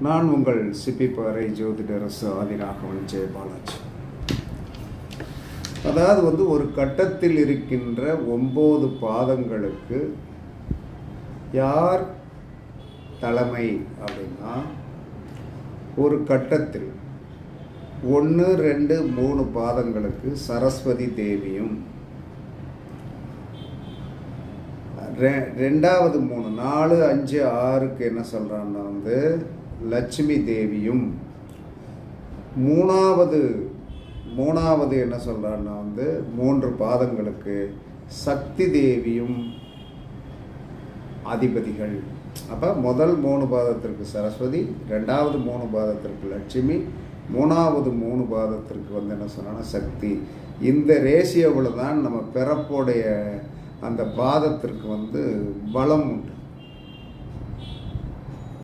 நான் உங்கள் சிப்பிப்பாறை ஜோதிடரசு ஆதிராகவன் ஜெயபாலாஜி. அதாவது ஒரு கட்டத்தில் இருக்கின்ற 9 பாதங்களுக்கு யார் தலைமை அப்படின்னா, ஒரு கட்டத்தில் 1, 2, 3 பாதங்களுக்கு சரஸ்வதி தேவியும், 2வது 3, 4, 5, 6க்கு என்ன சொல்கிறான்னா லட்சுமி தேவியும், மூணாவது என்ன சொல்கிறான்னா 3 பாதங்களுக்கு சக்தி தேவியும் அதிபதிகள். அப்போ முதல் 3 பாதத்திற்கு சரஸ்வதி, 2வது 3 பாதத்திற்கு லட்சுமி, 3வது 3 பாதத்திற்கு என்ன சொன்னா சக்தி. இந்த ரேஷியோவில் தான் நம்ம பிறப்புடைய அந்த பாதத்திற்கு பலம் உண்டு.